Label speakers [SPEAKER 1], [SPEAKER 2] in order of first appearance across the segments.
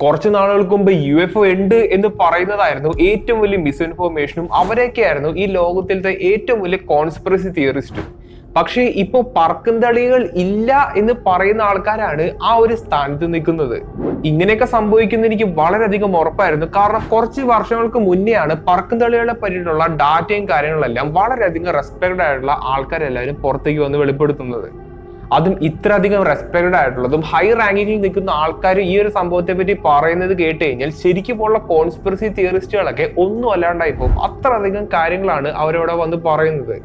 [SPEAKER 1] കുറച്ച് നാളുകൾക്ക് മുമ്പ് UFO ഉണ്ട് എന്ന് പറയുന്നതായിരുന്നു ഏറ്റവും വലിയ മിസ്ഇൻഫോർമേഷനും അവരൊക്കെയായിരുന്നു ഈ ലോകത്തിലത്തെ ഏറ്റവും വലിയ കോൺസ്പിറസി തിയറിസ്റ്റും. പക്ഷേ ഇപ്പോ പറക്കുംതളികൾ ഇല്ല എന്ന് പറയുന്ന ആൾക്കാരാണ് ആ ഒരു സ്ഥാനത്ത് നിൽക്കുന്നത്. ഇങ്ങനെയൊക്കെ സംഭവിക്കുന്ന എനിക്ക് വളരെയധികം ഉറപ്പായിരുന്നു. കാരണം കുറച്ച് വർഷങ്ങൾക്ക് മുന്നെയാണ് പറക്കുംതളികളെ പറ്റിയിട്ടുള്ള ഡാറ്റയും കാര്യങ്ങളെല്ലാം വളരെയധികം റെസ്പെക്റ്റഡ് ആയിട്ടുള്ള ആൾക്കാരെല്ലാവരും പുറത്തേക്ക് വന്ന് വെളിപ്പെടുത്തുന്നത്. അതും ഇത്രയധികം റെസ്പെക്റ്റഡ് ആയിട്ടുള്ളതും ഹൈ റാങ്കിങ്ങിൽ നിൽക്കുന്ന ആൾക്കാർ ഈ ഒരു സംഭവത്തെ പറ്റി പറയുന്നത് കേട്ട് കഴിഞ്ഞാൽ ശരിക്കും ഉള്ള കോൺസ്പിറസി തിയറിസ്റ്റുകളൊക്കെ ഒന്നും അല്ലാണ്ടായി പോകും. അത്രയധികം കാര്യങ്ങളാണ് അവരവിടെ വന്ന് പറയുന്നത്.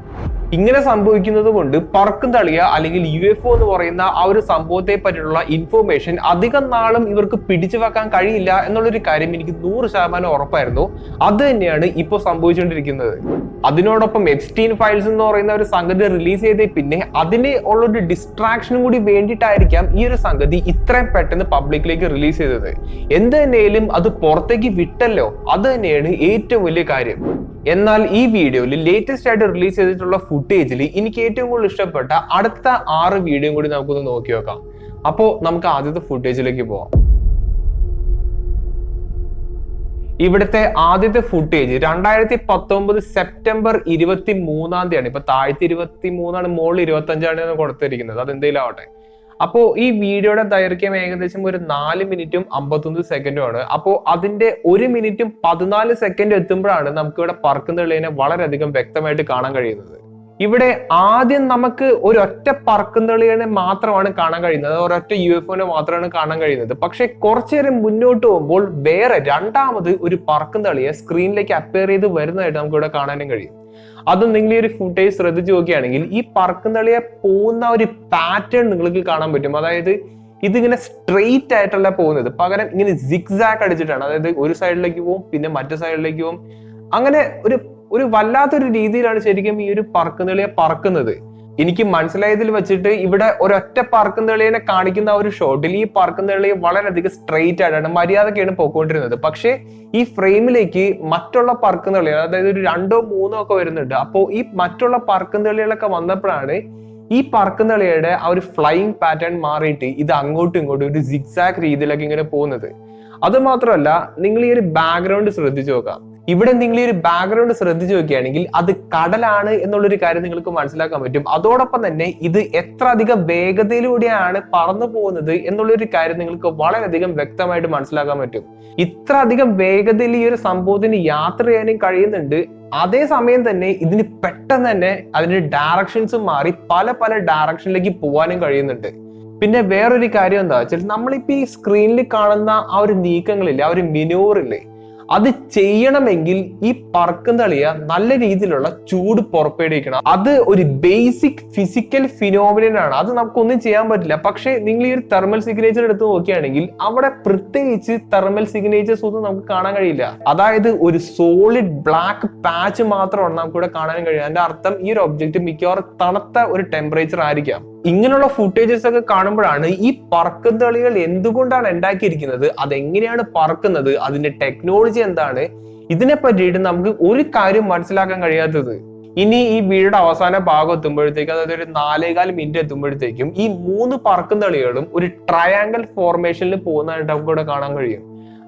[SPEAKER 1] ഇങ്ങനെ സംഭവിക്കുന്നത് കൊണ്ട് പറക്കുംതളിയ അല്ലെങ്കിൽ UFO എന്ന് പറയുന്ന ആ ഒരു സംഭവത്തെ പറ്റിയുള്ള ഇൻഫോർമേഷൻ അധികം നാളും ഇവർക്ക് പിടിച്ചു വെക്കാൻ കഴിയില്ല എന്നുള്ളൊരു കാര്യം എനിക്ക് 100% ഉറപ്പായിരുന്നു. അത് തന്നെയാണ് ഇപ്പോൾ സംഭവിച്ചുകൊണ്ടിരിക്കുന്നത്. അതിനോടൊപ്പം എപ്സ്റ്റീൻ ഫയൽസ് എന്ന് പറയുന്ന ഒരു സംഗതി റിലീസ് ചെയ്തേ പിന്നെ അതിന് ഉള്ളൊരു ഡിസ്ട്രാക്ഷനും കൂടി വേണ്ടിയിട്ടായിരിക്കാം ഈ ഒരു സംഗതി ഇത്രയും പെട്ടെന്ന് പബ്ലിക്കിലേക്ക് റിലീസ് ചെയ്തത്. എന്ത് തന്നെയാലും അത് പുറത്തേക്ക് വിട്ടല്ലോ, അത് തന്നെയാണ് ഏറ്റവും വലിയ കാര്യം. എന്നാൽ ഈ വീഡിയോയിൽ ലേറ്റസ്റ്റ് ആയിട്ട് റിലീസ് ചെയ്തിട്ടുള്ള ഫുട്ടേജിൽ എനിക്ക് ഏറ്റവും കൂടുതൽ ഇഷ്ടപ്പെട്ട അടുത്ത 6 വീഡിയോയും കൂടി നമുക്കൊന്ന് നോക്കി നോക്കാം. അപ്പോൾ നമുക്ക് ആദ്യത്തെ ഫുട്ടേജിലേക്ക് പോവാം. ഇവിടുത്തെ ആദ്യത്തെ ഫുട്ടേജ് 2019 സെപ്റ്റംബർ 23 ഇപ്പൊ താഴത്തെ 23 മുകളിൽ 25 കൊടുത്തിരിക്കുന്നത്. അതെന്തെങ്കിലും ആവട്ടെ. അപ്പോൾ ഈ വീഡിയോയുടെ ദൈർഘ്യം ഏകദേശം ഒരു 4 മിനിറ്റും 51 സെക്കൻഡും ആണ്. അപ്പോൾ അതിന്റെ 1 മിനിറ്റും 14 സെക്കൻഡ് എത്തുമ്പോഴാണ് നമുക്ക് ഇവിടെ പറക്കുംതളിയെ വളരെയധികം വ്യക്തമായിട്ട് കാണാൻ കഴിയുന്നത്. ഇവിടെ ആദ്യം നമുക്ക് ഒരൊറ്റ പറക്കുംതളിയെ മാത്രമാണ് കാണാൻ കഴിയുന്നത്, ഒരൊറ്റ UFOനെ മാത്രമാണ് കാണാൻ കഴിയുന്നത്. പക്ഷെ കുറച്ചു നേരം മുന്നോട്ട് പോകുമ്പോൾ വേറെ രണ്ടാമത് ഒരു പറക്കുംതളിയെ സ്ക്രീനിലേക്ക് അപ്പിയർ ചെയ്ത് വരുന്നതായിട്ട് നമുക്ക് ഇവിടെ കാണാനും കഴിയും. അത് നിങ്ങൾ ഈ ഒരു ഫുട്ടേജ് ശ്രദ്ധിച്ചു നോക്കുകയാണെങ്കിൽ ഈ പറക്കുംതളിയെ പോകുന്ന ഒരു പാറ്റേൺ നിങ്ങൾക്ക് കാണാൻ പറ്റും. അതായത് ഇതിങ്ങനെ സ്ട്രെയിറ്റ് ആയിട്ടല്ല പോകുന്നത്, പകരം ഇങ്ങനെ സിഗ്സാഗ് അടിച്ചിട്ടാണ്. അതായത് ഒരു സൈഡിലേക്ക് പോകും, പിന്നെ മറ്റു സൈഡിലേക്ക് പോകും. അങ്ങനെ ഒരു വല്ലാത്തൊരു രീതിയിലാണ് ശരിക്കും ഈ ഒരു പറക്കുംതളിയെ പറക്കുന്നത്. എനിക്ക് മനസ്സിലായതിൽ വെച്ചിട്ട് ഇവിടെ ഒരൊറ്റ പറക്കുംതളിയെ കാണിക്കുന്ന ഒരു ഷോട്ടിൽ ഈ പറക്കുംതളിയെ വളരെയധികം സ്ട്രെയിറ്റ് ആയിട്ടാണ് മര്യാദക്കാണ് പോയിക്കൊണ്ടിരുന്നത്. പക്ഷേ ഈ ഫ്രെയിമിലേക്ക് മറ്റുള്ള പറക്കുംതളി, അതായത് ഒരു 2 or 3 ഒക്കെ വരുന്നുണ്ട്. അപ്പോൾ ഈ മറ്റുള്ള പറക്കുംതളികളൊക്കെ വന്നപ്പോഴാണ് ഈ പറക്കുംതളിയുടെ ആ ഒരു ഫ്ലൈയിങ് പാറ്റേൺ മാറിയിട്ട് ഇത് അങ്ങോട്ടും ഇങ്ങോട്ടും ഒരു സിഗ്സാഗ് രീതിയിലൊക്കെ ഇങ്ങനെ പോകുന്നത്. അത് മാത്രമല്ല, നിങ്ങൾ ഈ ഒരു ബാക്ക്ഗ്രൗണ്ട് ശ്രദ്ധിച്ചു നോക്കാം. ഇവിടെ നിങ്ങൾ ഈ ഒരു ബാക്ക്ഗ്രൗണ്ട് ശ്രദ്ധിച്ചു നോക്കുകയാണെങ്കിൽ അത് കടലാണ് എന്നുള്ളൊരു കാര്യം നിങ്ങൾക്ക് മനസ്സിലാക്കാൻ പറ്റും. അതോടൊപ്പം തന്നെ ഇത് എത്ര അധികം വേഗതയിലൂടെയാണ് പറന്നു പോകുന്നത് എന്നുള്ളൊരു കാര്യം നിങ്ങൾക്ക് വളരെയധികം വ്യക്തമായിട്ട് മനസ്സിലാക്കാൻ പറ്റും. ഇത്ര അധികം വേഗതയിൽ ഈ ഒരു സംഭവത്തിന് യാത്ര ചെയ്യാനും കഴിയുന്നുണ്ട്. അതേസമയം തന്നെ ഇതിന് പെട്ടെന്ന് തന്നെ അതിന്റെ ഡയറക്ഷൻസ് മാറി പല ഡയറക്ഷനിലേക്ക് പോകാനും കഴിയുന്നുണ്ട്. പിന്നെ വേറൊരു കാര്യം എന്താ വെച്ചാൽ, നമ്മളിപ്പോ ഈ സ്ക്രീനിൽ കാണുന്ന ആ ഒരു നീക്കങ്ങളില്ലേ, ആ ഒരു മിനോറില്ലേ, അത് ചെയ്യണമെങ്കിൽ ഈ പറക്കുംതളിയെ നല്ല രീതിയിലുള്ള ചൂട് പുറപ്പെടുവിക്കണം. അത് ഒരു ബേസിക് ഫിസിക്കൽ ഫിനോമിനൻ. അത് നമുക്കൊന്നും ചെയ്യാൻ പറ്റില്ല. പക്ഷെ നിങ്ങൾ ഈ ഒരു തെർമൽ സിഗ്നേച്ചർ എടുത്ത് നോക്കുകയാണെങ്കിൽ അവിടെ പ്രത്യേകിച്ച് തെർമൽ സിഗ്നേച്ചേഴ്സ് ഒന്നും നമുക്ക് കാണാൻ കഴിയില്ല. അതായത് ഒരു സോളിഡ് ബ്ലാക്ക് പാച്ച് മാത്രമാണ് നമുക്ക് ഇവിടെ കാണാൻ കഴിയുക. അതിന്റെ അർത്ഥം ഈ ഒരു ഒബ്ജക്റ്റ് മിക്കവാറും തണുത്ത ഒരു ടെമ്പറേച്ചർ ആയിരിക്കാം. ഇങ്ങനെയുള്ള ഫുട്ടേജസ് ഒക്കെ കാണുമ്പോഴാണ് ഈ പറക്കുംതളികൾ എന്തുകൊണ്ടാണ് ഉണ്ടാക്കിയിരിക്കുന്നത്, അതെങ്ങനെയാണ് പറക്കുന്നത്, അതിന്റെ ടെക്നോളജി എന്താണ്, ഇതിനെ പറ്റിയിട്ട് നമുക്ക് ഒരു കാര്യം മനസ്സിലാക്കാൻ കഴിയാത്തത്. ഇനി ഈ വീഡിയോയുടെ അവസാന ഭാഗം എത്തുമ്പോഴത്തേക്കും, അതായത് ഒരു 4.25 മിനിറ്റ് എത്തുമ്പോഴത്തേക്കും ഈ 3 പറക്കുംതളികളും ഒരു ട്രയാങ്കിൾ ഫോർമേഷനിൽ പോകുന്നതായിട്ട് നമുക്ക് ഇവിടെ കാണാൻ കഴിയും.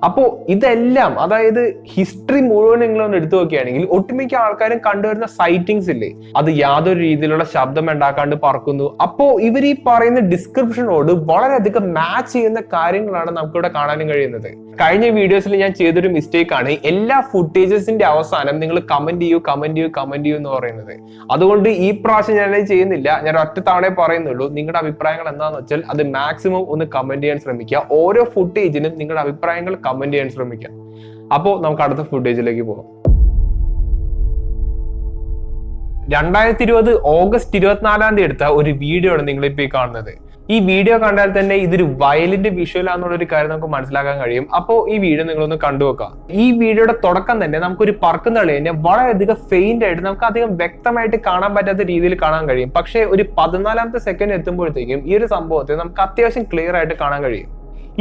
[SPEAKER 1] അപ്പോ ഇതെല്ലാം, അതായത് ഹിസ്റ്ററി മുഴുവൻ നിങ്ങളൊന്ന് എടുത്തു നോക്കുകയാണെങ്കിൽ ഒട്ടുമിക്ക ആൾക്കാരും കണ്ടുവരുന്ന സൈറ്റിങ്സ് ഇല്ലേ, അത് യാതൊരു രീതിയിലുള്ള ശബ്ദം ഉണ്ടാക്കാണ്ട് പറക്കുന്നു. അപ്പോ ഇവർ ഈ പറയുന്ന ഡിസ്ക്രിപ്ഷനോട് വളരെയധികം മാച്ച് ചെയ്യുന്ന കാര്യങ്ങളാണ് നമുക്കിവിടെ കാണാനും കഴിയുന്നത്. കഴിഞ്ഞ വീഡിയോസിൽ ഞാൻ ചെയ്തൊരു മിസ്റ്റേക്ക് ആണ് എല്ലാ ഫുട്ടേജസിന്റെ അവസാനം നിങ്ങൾ കമന്റ് ചെയ്യൂ എന്ന് പറയുന്നത്. അതുകൊണ്ട് ഈ പ്രാവശ്യം ഞാൻ ചെയ്യുന്നില്ല. ഞാൻ ഒറ്റ തവണ പറയുന്നുള്ളൂ. നിങ്ങളുടെ അഭിപ്രായങ്ങൾ എന്താണെന്ന് വെച്ചാൽ അത് മാക്സിമം ഒന്ന് കമന്റ് ചെയ്യാൻ ശ്രമിക്കുക. ഓരോ ഫുട്ടേജിനും നിങ്ങളുടെ അഭിപ്രായങ്ങൾ കമന്റ് ചെയ്യാൻ ശ്രമിക്കാം. അപ്പോൾ നമുക്ക് അടുത്ത ഫുട്ടേജിലേക്ക് പോകാം. 2020 ഓഗസ്റ്റ് 24 എടുത്ത ഒരു വീഡിയോ ആണ് നിങ്ങളിപ്പോ ഈ കാണുന്നത്. ഈ വീഡിയോ കണ്ടാൽ തന്നെ ഇതൊരു വയലിന്റ് വിഷ്വൽ ആണെന്നുള്ളൊരു കാര്യം നമുക്ക് മനസ്സിലാക്കാൻ കഴിയും. അപ്പോൾ ഈ വീഡിയോ നിങ്ങളൊന്ന് കണ്ടുവെക്കാം. ഈ വീഡിയോയുടെ തുടക്കം തന്നെ നമുക്കൊരു പറക്കുംതളിയെ വളരെയധികം ഫെയിന്റ് ആയിട്ട് നമുക്ക് അധികം വ്യക്തമായിട്ട് കാണാൻ പറ്റാത്ത രീതിയിൽ കാണാൻ കഴിയും. പക്ഷേ ഒരു 14ാമത്തെ സെക്കൻഡ് എത്തുമ്പോഴത്തേക്കും ഈ ഒരു സംഭവത്തെ നമുക്ക് അത്യാവശ്യം ക്ലിയർ ആയിട്ട് കാണാൻ കഴിയും.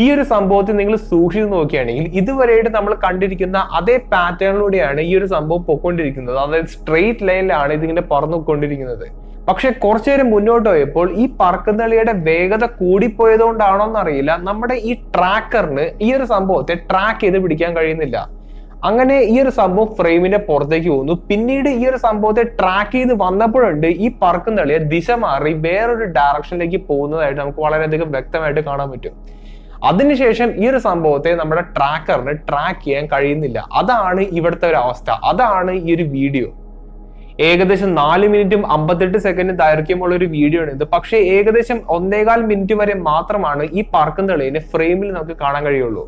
[SPEAKER 1] ഈ ഒരു സംഭവത്തിൽ നിങ്ങൾ സൂക്ഷിച്ചു നോക്കുകയാണെങ്കിൽ ഇതുവരെയായിട്ട് നമ്മൾ കണ്ടിരിക്കുന്ന അതേ പാറ്റേണിലൂടെയാണ് ഈ ഒരു സംഭവം പൊയ്ക്കൊണ്ടിരിക്കുന്നത്. അതായത് സ്ട്രെയിറ്റ് ലൈനിലാണ് ഇതിങ്ങനെ പറന്നുകൊണ്ടിരിക്കുന്നത്. പക്ഷെ കുറച്ചു നേരം മുന്നോട്ട് പോയപ്പോൾ ഈ പറക്കുന്നളിയുടെ വേഗത കൂടിപ്പോയതുകൊണ്ടാണോ എന്നറിയില്ല, നമ്മുടെ ഈ ട്രാക്കറിന് ഈ ഒരു സംഭവത്തെ ട്രാക്ക് ചെയ്ത് പിടിക്കാൻ കഴിയുന്നില്ല. അങ്ങനെ ഈ ഒരു സംഭവം ഫ്രെയിമിന്റെ പുറത്തേക്ക് പോകുന്നു. പിന്നീട് ഈ ഒരു സംഭവത്തെ ട്രാക്ക് ചെയ്ത് വന്നപ്പോഴുണ്ട് ഈ പറക്കുന്നളിയെ ദിശ മാറി വേറൊരു ഡയറക്ഷനിലേക്ക് പോകുന്നതായിട്ട് നമുക്ക് വളരെയധികം വ്യക്തമായിട്ട് കാണാൻ പറ്റും. അതിനുശേഷം ഈ ഒരു സംഭവത്തെ നമ്മുടെ ട്രാക്കറിന് ട്രാക്ക് ചെയ്യാൻ കഴിയുന്നില്ല. അതാണ് ഇവിടുത്തെ ഒരു അവസ്ഥ. അതാണ് ഈ ഒരു വീഡിയോ. ഏകദേശം 4 മിനിറ്റും 58 സെക്കൻഡും ദൈർഘ്യമുള്ള ഒരു വീഡിയോ ആണ് ഇത്. പക്ഷേ ഏകദേശം 1.25 മിനിറ്റ് വരെ മാത്രമാണ് ഈ പറക്കുന്നളിയെ ഫ്രെയിമിൽ നമുക്ക് കാണാൻ കഴിയുള്ളൂ.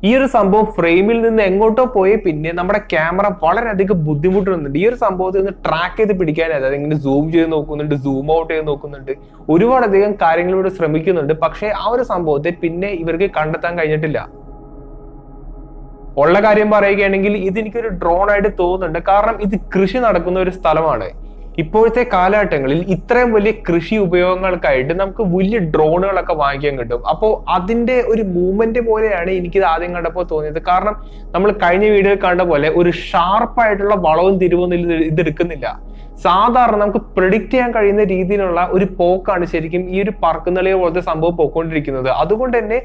[SPEAKER 1] ഈ ഒരു സംഭവം ഫ്രെയിമിൽ നിന്ന് എങ്ങോട്ടോ പോയി പിന്നെ നമ്മുടെ ക്യാമറ വളരെയധികം ബുദ്ധിമുട്ടുന്നുണ്ട് ഈ ഒരു സംഭവത്തിൽ നിന്ന് ട്രാക്ക് ചെയ്ത് പിടിക്കാൻ. അതായത് ഇങ്ങനെ സൂം ചെയ്ത് നോക്കുന്നുണ്ട്, സൂം ഔട്ട് ചെയ്ത് നോക്കുന്നുണ്ട്, ഒരുപാടധികം കാര്യങ്ങളിലൂടെ ശ്രമിക്കുന്നുണ്ട്. പക്ഷേ ആ ഒരു സംഭവത്തെ പിന്നെ ഇവർക്ക് കണ്ടെത്താൻ കഴിഞ്ഞിട്ടില്ല. ഉള്ള കാര്യം പറയുകയാണെങ്കിൽ ഇതെനിക്കൊരു ഡ്രോൺ ആയിട്ട് തോന്നുന്നുണ്ട്. കാരണം ഇത് കൃഷി നടക്കുന്ന ഒരു സ്ഥലമാണ്. ഇപ്പോഴത്തെ കാലഘട്ടങ്ങളിൽ ഇത്രയും വലിയ കൃഷി ഉപയോഗങ്ങൾക്കായിട്ട് നമുക്ക് വലിയ ഡ്രോണുകളൊക്കെ വാങ്ങിക്കാൻ കിട്ടും. അപ്പോൾ അതിന്റെ ഒരു മൂവ്മെന്റ് പോലെയാണ് എനിക്കിത് ആദ്യം കണ്ടപ്പോൾ തോന്നിയത്. കാരണം നമ്മൾ കഴിഞ്ഞ വീഡിയോയിൽ കണ്ട പോലെ ഒരു ഷാർപ്പായിട്ടുള്ള വളവും തിരിവൊന്നും ഇത് എടുക്കുന്നില്ല. സാധാരണ നമുക്ക് പ്രെഡിക്റ്റ് ചെയ്യാൻ കഴിയുന്ന രീതിയിലുള്ള ഒരു പോക്കാണ് ശരിക്കും ഈ ഒരു പറക്കുന്നളിയെ പോലത്തെ സംഭവം പോയിക്കൊണ്ടിരിക്കുന്നത്. അതുകൊണ്ട് തന്നെ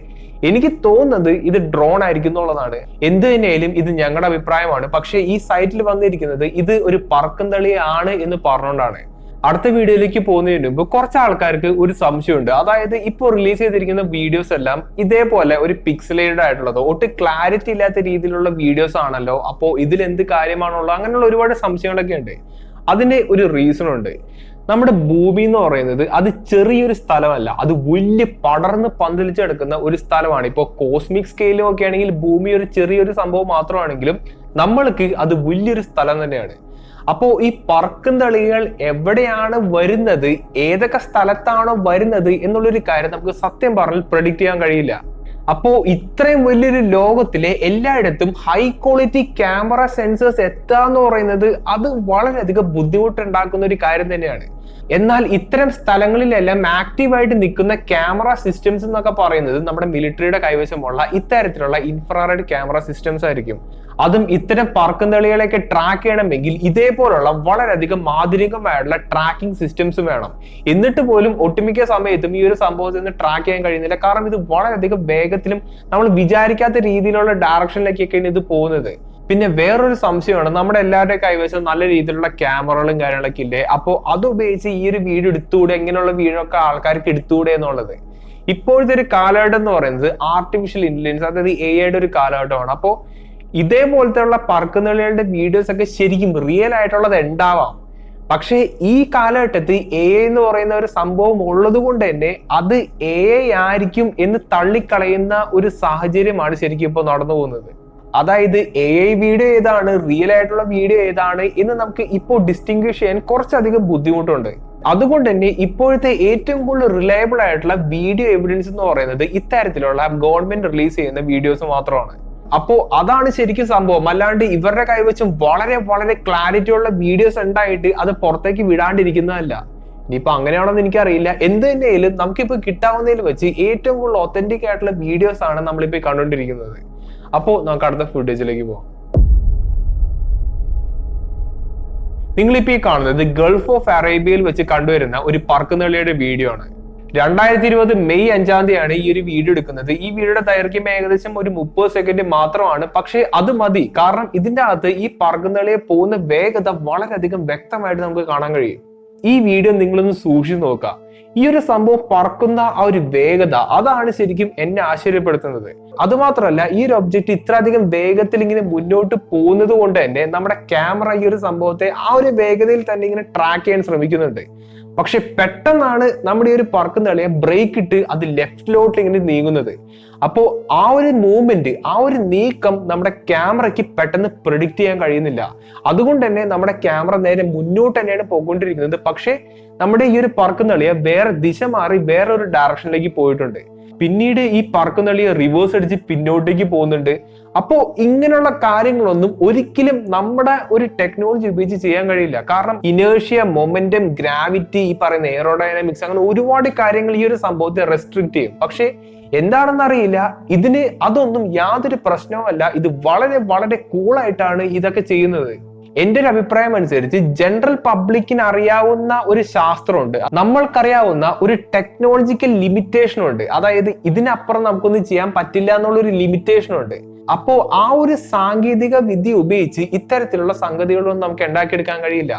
[SPEAKER 1] എനിക്ക് തോന്നുന്നത് ഇത് ഡ്രോൺ ആയിരിക്കും എന്നുള്ളതാണ്. എന്ത് തന്നെയായാലും ഇത് ഞങ്ങളുടെ അഭിപ്രായമാണ്. പക്ഷേ ഈ സൈറ്റിൽ വന്നിരിക്കുന്നത് ഇത് ഒരു പറക്കുന്നളിയാണ് എന്ന് പറഞ്ഞുകൊണ്ടാണ്. അടുത്ത വീഡിയോയിലേക്ക് പോകുന്നതിന് മുമ്പ് കുറച്ച് ആൾക്കാർക്ക് ഒരു സംശയമുണ്ട്. അതായത് ഇപ്പോൾ റിലീസ് ചെയ്തിരിക്കുന്ന വീഡിയോസ് എല്ലാം ഇതേപോലെ ഒരു പിക്സലേറ്റഡ് ആയിട്ടുള്ളതോ ഒട്ടും ക്ലാരിറ്റി ഇല്ലാത്ത രീതിയിലുള്ള വീഡിയോസ് ആണല്ലോ. അപ്പോൾ ഇതിൽ എന്ത് കാര്യമാണുള്ളത്, അങ്ങനെയുള്ള ഒരുപാട് സംശയങ്ങളൊക്കെ ഉണ്ട്. അതിന്റെ ഒരു റീസൺ ഉണ്ട്. നമ്മുടെ ഭൂമി എന്ന് പറയുന്നത് അത് ചെറിയൊരു സ്ഥലമല്ല, അത് വലിയ പടർന്ന് പന്തലിച്ചെടുക്കുന്ന ഒരു സ്ഥലമാണ്. ഇപ്പോൾ കോസ്മിക് സ്കെയിലും ഒക്കെ ആണെങ്കിൽ ഭൂമി ഒരു ചെറിയൊരു സംഭവം മാത്രമാണെങ്കിലും നമ്മൾക്ക് അത് വലിയൊരു സ്ഥലം തന്നെയാണ്. അപ്പോ ഈ പറക്കുന്നളികൾ എവിടെയാണ് വരുന്നത്, ഏതൊക്കെ സ്ഥലത്താണോ വരുന്നത് എന്നുള്ളൊരു കാര്യം നമുക്ക് സത്യം പറഞ്ഞാൽ പ്രെഡിക്റ്റ് ചെയ്യാൻ കഴിയില്ല. അപ്പോ ഇത്രയും വലിയൊരു ലോകത്തിലെ എല്ലായിടത്തും ഹൈ ക്വാളിറ്റി ക്യാമറ സെൻസേഴ്സ് എത്താന്ന് പറയുന്നത് അത് വളരെയധികം ബുദ്ധിമുട്ടുണ്ടാക്കുന്ന ഒരു കാര്യം തന്നെയാണ്. എന്നാൽ ഇത്തരം സ്ഥലങ്ങളിലെല്ലാം ആക്റ്റീവായിട്ട് നിൽക്കുന്ന ക്യാമറ സിസ്റ്റംസ് എന്നൊക്കെ പറയുന്നത് നമ്മുടെ മിലിറ്ററിയുടെ കൈവശമുള്ള ഇത്തരത്തിലുള്ള ഇൻഫ്രാറെഡ് ക്യാമറ സിസ്റ്റംസ് ആയിരിക്കും. അതും ഇത്തരം പറക്കുന്നളികളെയൊക്കെ ട്രാക്ക് ചെയ്യണമെങ്കിൽ ഇതേപോലുള്ള വളരെയധികം ആധുനികമായിട്ടുള്ള ട്രാക്കിംഗ് സിസ്റ്റംസ് വേണം. എന്നിട്ട് പോലും ഒട്ടുമിക്ക സമയത്തും ഈ ഒരു സംഭവത്തിൽ നിന്ന് ട്രാക്ക് ചെയ്യാൻ കഴിയുന്നില്ല. കാരണം ഇത് വളരെയധികം വേഗത്തിലും നമ്മൾ വിചാരിക്കാത്ത രീതിയിലുള്ള ഡയറക്ഷനിലേക്കൊക്കെയാണ് ഇത് പോകുന്നത്. പിന്നെ വേറൊരു സംശയമാണ്, നമ്മുടെ എല്ലാവരുടെയും കൈവശം നല്ല രീതിയിലുള്ള ക്യാമറകളും കാര്യങ്ങളൊക്കെ ഇല്ലേ, അപ്പോൾ അത് ഉപയോഗിച്ച് ഈ ഒരു വീഡിയോ എടുത്തുകൂടെ, എങ്ങനെയുള്ള വീഡിയോ ഒക്കെ ആൾക്കാർക്ക് എടുത്തുകൂടെ എന്നുള്ളത്. ഇപ്പോഴത്തെ ഒരു കാലഘട്ടം എന്ന് പറയുന്നത് ആർട്ടിഫിഷ്യൽ ഇന്റലിജൻസ്, അതായത് AI ഒരു കാലഘട്ടമാണ്. അപ്പോൾ ഇതേപോലത്തെ ഉള്ള പറക്കുന്നളികളുടെ വീഡിയോസ് ഒക്കെ ശരിക്കും റിയൽ ആയിട്ടുള്ളത് ഉണ്ടാവാം. പക്ഷേ ഈ കാലഘട്ടത്തിൽ AI എന്ന് പറയുന്ന ഒരു സംഭവം ഉള്ളത് കൊണ്ട് തന്നെ അത് AI ആയിരിക്കും എന്ന് തള്ളിക്കളയുന്ന ഒരു സാഹചര്യമാണ് ശരിക്കും ഇപ്പോൾ നടന്നു പോകുന്നത്. അതായത് AI വീഡിയോ ഏതാണ്, റിയൽ ആയിട്ടുള്ള വീഡിയോ ഏതാണ് എന്ന് നമുക്ക് ഇപ്പോൾ ഡിസ്റ്റിംഗ്വിഷ് ചെയ്യാൻ കുറച്ചധികം ബുദ്ധിമുട്ടുണ്ട്. അതുകൊണ്ട് തന്നെ ഇപ്പോഴത്തെ ഏറ്റവും കൂടുതൽ റിലയബിൾ ആയിട്ടുള്ള വീഡിയോ എവിഡൻസ് എന്ന് പറയുന്നത് ഇത്തരത്തിലുള്ള ഗവൺമെന്റ് റിലീസ് ചെയ്യുന്ന വീഡിയോസ് മാത്രമാണ്. അപ്പോ അതാണ് ശരിക്കും സംഭവം. അല്ലാണ്ട് ഇവരുടെ കൈവശം വളരെ വളരെ ക്ലാരിറ്റി ഉള്ള വീഡിയോസ് ഉണ്ടായിട്ട് അത് പുറത്തേക്ക് വിടാണ്ടിരിക്കുന്നതല്ല. ഇനിയിപ്പോ അങ്ങനെയാണെന്ന് എനിക്കറിയില്ല. എന്ത് തന്നെയായാലും നമുക്കിപ്പോ കിട്ടാവുന്നതിൽ വെച്ച് ഏറ്റവും കൂടുതൽ ഒത്തന്റിക് ആയിട്ടുള്ള വീഡിയോസ് ആണ് നമ്മളിപ്പോ കണ്ടുകൊണ്ടിരിക്കുന്നത്. അപ്പോ നമുക്ക് അടുത്ത ഫുട്ടേജിലേക്ക് പോവാം. നിങ്ങളിപ്പോ ഈ കാണുന്നത് ഗൾഫ് ഓഫ് അറേബ്യയിൽ വെച്ച് കണ്ടുവരുന്ന ഒരു പറക്കുന്നളിയുടെ വീഡിയോ ആണ്. 2020 മെയ് 5-ാം തീയതിയാണ് ഈ ഒരു വീഡിയോ എടുക്കുന്നത്. ഈ വീഡിയോയുടെ ദൈർഘ്യം ഏകദേശം ഒരു 30 സെക്കൻഡ് മാത്രമാണ്. പക്ഷെ അത് മതി. കാരണം ഇതിന്റെ അകത്ത് ഈ പറക്കുന്നളിയെ പോകുന്ന വേഗത വളരെയധികം വ്യക്തമായിട്ട് നമുക്ക് കാണാൻ കഴിയും. ഈ വീഡിയോ നിങ്ങളൊന്ന് സൂക്ഷിച്ചു നോക്കുക. ഈ ഒരു സംഭവം പറക്കുന്ന ആ ഒരു വേഗത, അതാണ് ശരിക്കും എന്നെ ആശ്ചര്യപ്പെടുത്തുന്നത്. അതുമാത്രമല്ല, ഈ ഒരു ഒബ്ജക്റ്റ് ഇത്ര അധികം വേഗത്തിൽ ഇങ്ങനെ മുന്നോട്ട് പോകുന്നത് കൊണ്ട് തന്നെ നമ്മുടെ ക്യാമറ ഈ ഒരു സംഭവത്തെ ആ ഒരു വേഗതയിൽ തന്നെ ഇങ്ങനെ ട്രാക്ക് ചെയ്യാൻ ശ്രമിക്കുന്നുണ്ട്. പക്ഷെ പെട്ടെന്നാണ് നമ്മുടെ ഈ ഒരു പറക്കുന്നളിയെ ബ്രേക്ക് ഇട്ട് അത് ലെഫ്റ്റിലോട്ട് ഇങ്ങനെ നീങ്ങുന്നത്. അപ്പോ ആ ഒരു മൂവ്മെന്റ്, ആ ഒരു നീക്കം നമ്മുടെ ക്യാമറയ്ക്ക് പെട്ടെന്ന് പ്രെഡിക്റ്റ് ചെയ്യാൻ കഴിയുന്നില്ല. അതുകൊണ്ട് തന്നെ നമ്മുടെ ക്യാമറ നേരെ മുന്നോട്ട് തന്നെയാണ് പോയിക്കൊണ്ടിരിക്കുന്നത്. പക്ഷെ നമ്മുടെ ഈ ഒരു പറക്കുന്നളിയെ വേറെ ദിശ മാറി വേറെ ഒരു ഡയറക്ഷനിലേക്ക് പോയിട്ടുണ്ട്. പിന്നീട് ഈ പറക്കുന്നളിയെ റിവേഴ്സ് അടിച്ച് പിന്നോട്ടേക്ക് പോകുന്നുണ്ട്. അപ്പോ ഇങ്ങനെയുള്ള കാര്യങ്ങളൊന്നും ഒരിക്കലും നമ്മുടെ ഒരു ടെക്നോളജി ഉപയോഗിച്ച് ചെയ്യാൻ കഴിയില്ല. കാരണം ഇനേർഷ്യ, മൊമെന്റം, ഗ്രാവിറ്റി, ഈ പറയുന്ന എയറോഡൈനാമിക്സ്, അങ്ങനെ ഒരുപാട് കാര്യങ്ങൾ ഈ ഒരു സംഭവത്തെ റെസ്ട്രിക്ട് ചെയ്യും. പക്ഷെ എന്താണെന്ന് അറിയില്ല, ഇതിന് അതൊന്നും യാതൊരു പ്രശ്നവുമല്ല. ഇത് വളരെ വളരെ കൂളായിട്ടാണ് ഇതൊക്കെ ചെയ്യുന്നത്. എന്റെ ഒരു അഭിപ്രായം അനുസരിച്ച് ജനറൽ പബ്ലിക്കിന് അറിയാവുന്ന ഒരു ശാസ്ത്രമുണ്ട്, നമ്മൾക്കറിയാവുന്ന ഒരു ടെക്നോളജിക്കൽ ലിമിറ്റേഷൻ ഉണ്ട്. അതായത് ഇതിനപ്പുറം നമുക്കൊന്നും ചെയ്യാൻ പറ്റില്ല എന്നുള്ള ഒരു ലിമിറ്റേഷൻ ഉണ്ട്. അപ്പോ ആ ഒരു സാങ്കേതിക വിദ്യ ഉപയോഗിച്ച് ഇത്തരത്തിലുള്ള സംഗതികളൊന്നും നമുക്ക് ഉണ്ടാക്കിയെടുക്കാൻ കഴിയില്ല.